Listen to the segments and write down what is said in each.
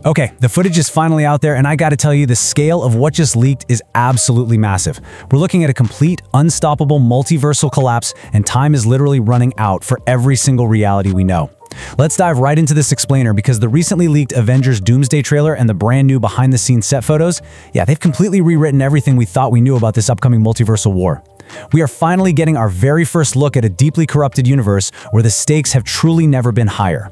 Okay, the footage is finally out there, and I gotta tell you, the scale of what just leaked is absolutely massive. We're looking at a complete, unstoppable multiversal collapse, and time is literally running out for every single reality we know. Let's dive right into this explainer, because the recently leaked Avengers Doomsday Trailer and the brand new behind-the-scenes set photos, they've completely rewritten everything we thought we knew about this upcoming multiversal war. We are finally getting our very first look at a deeply corrupted universe where the stakes have truly never been higher.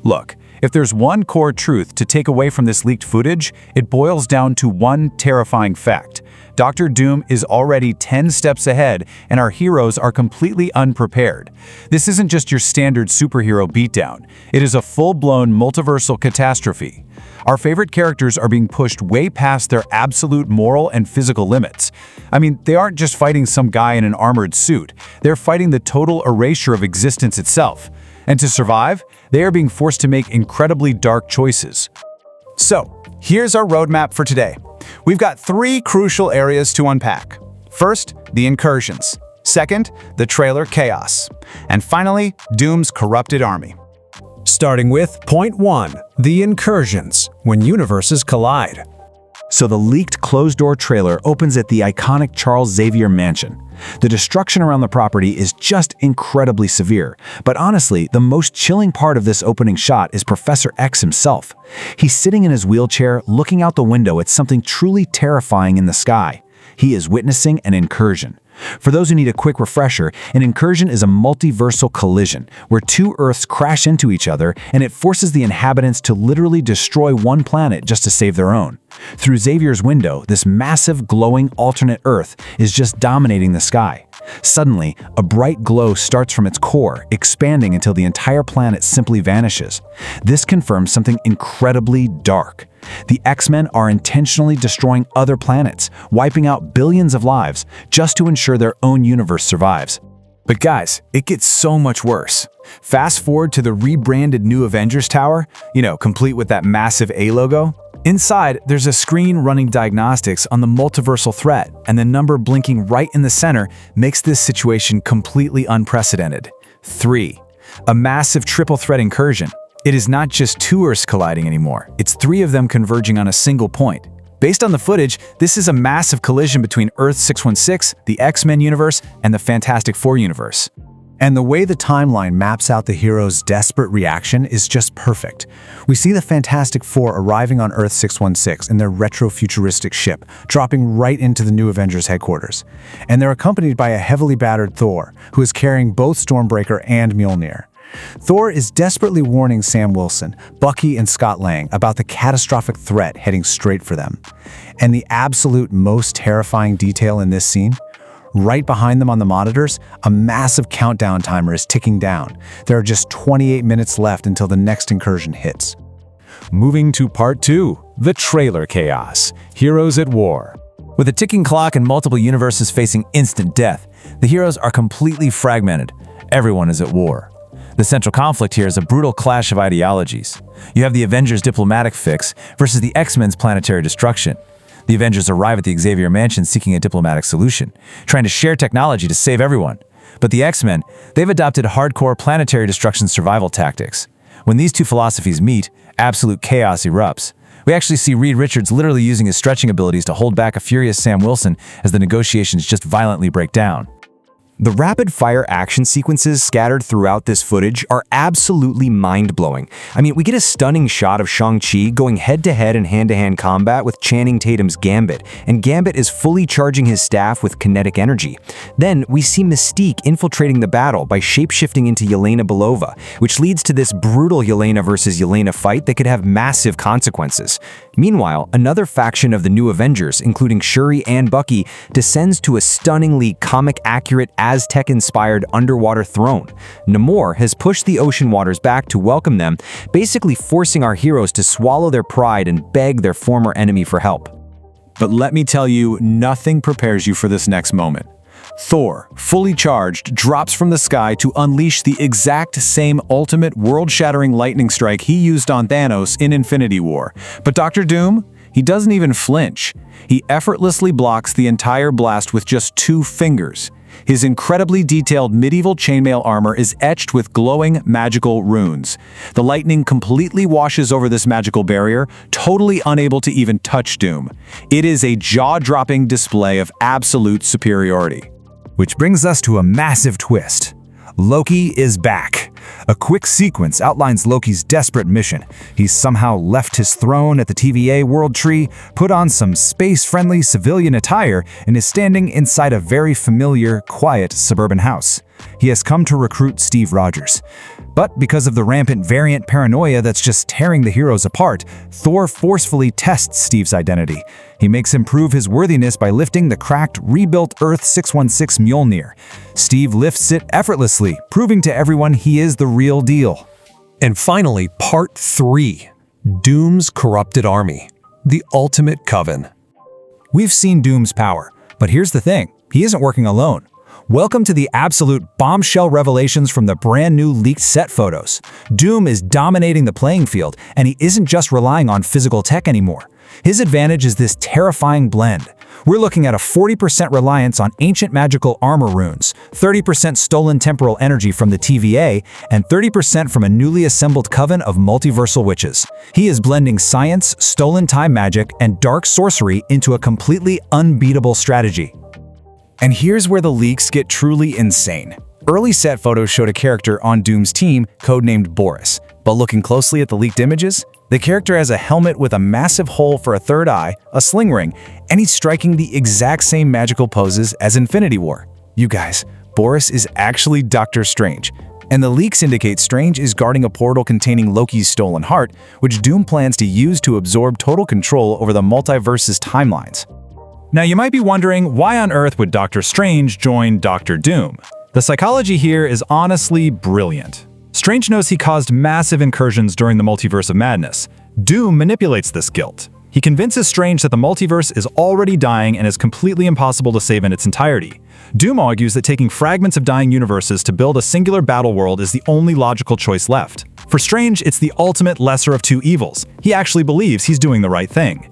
Look, if there's one core truth to take away from this leaked footage, it boils down to one terrifying fact. Dr. Doom is already 10 steps ahead, and our heroes are completely unprepared. This isn't just your standard superhero beatdown. It is a full-blown multiversal catastrophe. Our favorite characters are being pushed way past their absolute moral and physical limits. I mean, they aren't just fighting some guy in an armored suit. They're fighting the total erasure of existence itself. And to survive, they are being forced to make incredibly dark choices. So, here's our roadmap for today. We've got 3 crucial areas to unpack. First, the incursions. Second, the trailer chaos. And finally, Doom's corrupted army. Starting with point 1, the incursions, when universes collide. So the leaked closed-door trailer opens at the iconic Charles Xavier mansion. The destruction around the property is just incredibly severe, but honestly, the most chilling part of this opening shot is Professor X himself. He's sitting in his wheelchair, looking out the window at something truly terrifying in the sky. He is witnessing an incursion. For those who need a quick refresher, an incursion is a multiversal collision where 2 Earths crash into each other, and it forces the inhabitants to literally destroy one planet just to save their own. Through Xavier's window, this massive, glowing alternate Earth is just dominating the sky. Suddenly, a bright glow starts from its core, expanding until the entire planet simply vanishes. This confirms something incredibly dark. The X-Men are intentionally destroying other planets, wiping out billions of lives, just to ensure their own universe survives. But guys, it gets so much worse. Fast forward to the rebranded new Avengers Tower, complete with that massive A logo. Inside, there's a screen running diagnostics on the multiversal threat, and the number blinking right in the center makes this situation completely unprecedented. 3. A massive triple threat incursion. It is not just 2 Earths colliding anymore, it's 3 of them converging on a single point. Based on the footage, this is a massive collision between Earth 616, the X-Men universe, and the Fantastic Four universe. And the way the timeline maps out the heroes' desperate reaction is just perfect. We see the Fantastic Four arriving on Earth 616 in their retro-futuristic ship, dropping right into the new Avengers headquarters. And they're accompanied by a heavily battered Thor, who is carrying both Stormbreaker and Mjolnir. Thor is desperately warning Sam Wilson, Bucky, and Scott Lang about the catastrophic threat heading straight for them. And the absolute most terrifying detail in this scene? Right behind them on the monitors, a massive countdown timer is ticking down. There are just 28 minutes left until the next incursion hits. Moving to part 2, the trailer chaos, heroes at war. With a ticking clock and multiple universes facing instant death, the heroes are completely fragmented. Everyone is at war. The central conflict here is a brutal clash of ideologies. You have the Avengers' diplomatic fix versus the X-Men's planetary destruction. The Avengers arrive at the Xavier Mansion seeking a diplomatic solution, trying to share technology to save everyone. But the X-Men, they've adopted hardcore planetary destruction survival tactics. When these 2 philosophies meet, absolute chaos erupts. We actually see Reed Richards literally using his stretching abilities to hold back a furious Sam Wilson as the negotiations just violently break down. The rapid-fire action sequences scattered throughout this footage are absolutely mind-blowing. I mean, we get a stunning shot of Shang-Chi going head-to-head in hand-to-hand combat with Channing Tatum's Gambit, and Gambit is fully charging his staff with kinetic energy. Then, we see Mystique infiltrating the battle by shape-shifting into Yelena Belova, which leads to this brutal Yelena versus Yelena fight that could have massive consequences. Meanwhile, another faction of the new Avengers, including Shuri and Bucky, descends to a stunningly comic-accurate Aztec-inspired underwater throne. Namor has pushed the ocean waters back to welcome them, basically forcing our heroes to swallow their pride and beg their former enemy for help. But let me tell you, nothing prepares you for this next moment. Thor, fully charged, drops from the sky to unleash the exact same ultimate world-shattering lightning strike he used on Thanos in Infinity War. But Dr. Doom? He doesn't even flinch. He effortlessly blocks the entire blast with just 2 fingers. His incredibly detailed medieval chainmail armor is etched with glowing magical runes. The lightning completely washes over this magical barrier, totally unable to even touch Doom. It is a jaw-dropping display of absolute superiority. Which brings us to a massive twist. Loki is back. A quick sequence outlines Loki's desperate mission. He's somehow left his throne at the TVA World Tree, put on some space-friendly civilian attire, and is standing inside a very familiar, quiet suburban house. He has come to recruit Steve Rogers. But because of the rampant variant paranoia that's just tearing the heroes apart, Thor forcefully tests Steve's identity. He makes him prove his worthiness by lifting the cracked, rebuilt Earth 616 Mjolnir. Steve lifts it effortlessly, proving to everyone he is the real deal. And finally, Part 3. Doom's Corrupted Army. The Ultimate Coven. We've seen Doom's power, but here's the thing, he isn't working alone. Welcome to the absolute bombshell revelations from the brand new leaked set photos. Doom is dominating the playing field, and he isn't just relying on physical tech anymore. His advantage is this terrifying blend. We're looking at a 40% reliance on ancient magical armor runes, 30% stolen temporal energy from the TVA, and 30% from a newly assembled coven of multiversal witches. He is blending science, stolen time magic, and dark sorcery into a completely unbeatable strategy. And here's where the leaks get truly insane. Early set photos showed a character on Doom's team codenamed Boris, but looking closely at the leaked images, the character has a helmet with a massive hole for a third eye, a sling ring, and he's striking the exact same magical poses as Infinity War. You guys, Boris is actually Doctor Strange, and the leaks indicate Strange is guarding a portal containing Loki's stolen heart, which Doom plans to use to absorb total control over the multiverse's timelines. Now you might be wondering, why on earth would Doctor Strange join Doctor Doom? The psychology here is honestly brilliant. Strange knows he caused massive incursions during the Multiverse of Madness. Doom manipulates this guilt. He convinces Strange that the multiverse is already dying and is completely impossible to save in its entirety. Doom argues that taking fragments of dying universes to build a singular battle world is the only logical choice left. For Strange, it's the ultimate lesser of two evils. He actually believes he's doing the right thing.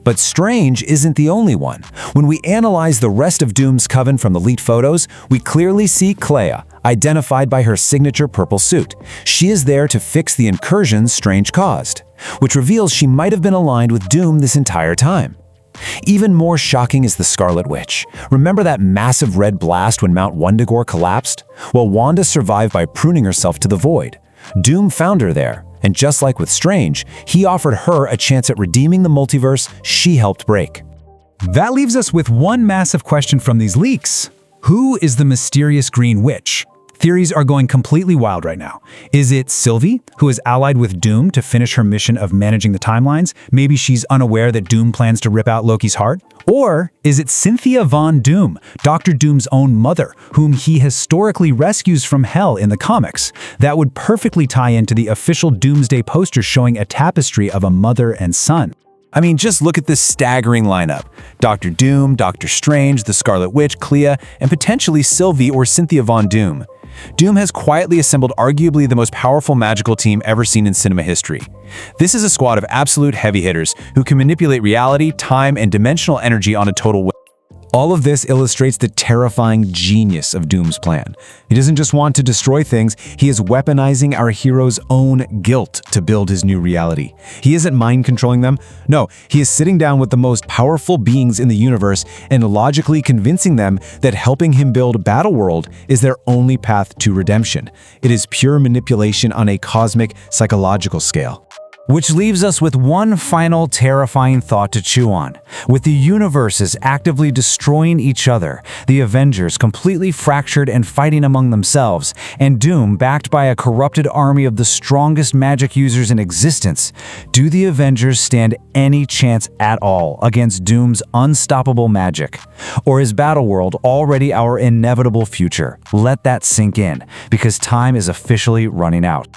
But Strange isn't the only one. When we analyze the rest of Doom's coven from the leaked photos, we clearly see Clea, identified by her signature purple suit. She is there to fix the incursions Strange caused, which reveals she might have been aligned with Doom this entire time. Even more shocking is the Scarlet Witch. Remember that massive red blast when Mount Wundagore collapsed? Well, Wanda survived by pruning herself to the void. Doom found her there, and just like with Strange, he offered her a chance at redeeming the multiverse she helped break. That leaves us with one massive question from these leaks. Who is the mysterious Green Witch? Theories are going completely wild right now. Is it Sylvie, who is allied with Doom to finish her mission of managing the timelines? Maybe she's unaware that Doom plans to rip out Loki's heart? Or is it Cynthia Von Doom, Dr. Doom's own mother, whom he historically rescues from hell in the comics? That would perfectly tie into the official Doomsday poster showing a tapestry of a mother and son. I mean, just look at this staggering lineup. Dr. Doom, Doctor Strange, the Scarlet Witch, Clea, and potentially Sylvie or Cynthia Von Doom. Doom has quietly assembled arguably the most powerful magical team ever seen in cinema history. This is a squad of absolute heavy hitters who can manipulate reality, time, and dimensional energy on a total whim. All of this illustrates the terrifying genius of Doom's plan. He doesn't just want to destroy things, he is weaponizing our hero's own guilt to build his new reality. He isn't mind controlling them. No, he is sitting down with the most powerful beings in the universe and logically convincing them that helping him build Battleworld is their only path to redemption. It is pure manipulation on a cosmic, psychological scale. Which leaves us with one final terrifying thought to chew on. With the universes actively destroying each other, the Avengers completely fractured and fighting among themselves, and Doom backed by a corrupted army of the strongest magic users in existence, do the Avengers stand any chance at all against Doom's unstoppable magic? Or is Battleworld already our inevitable future? Let that sink in, because time is officially running out.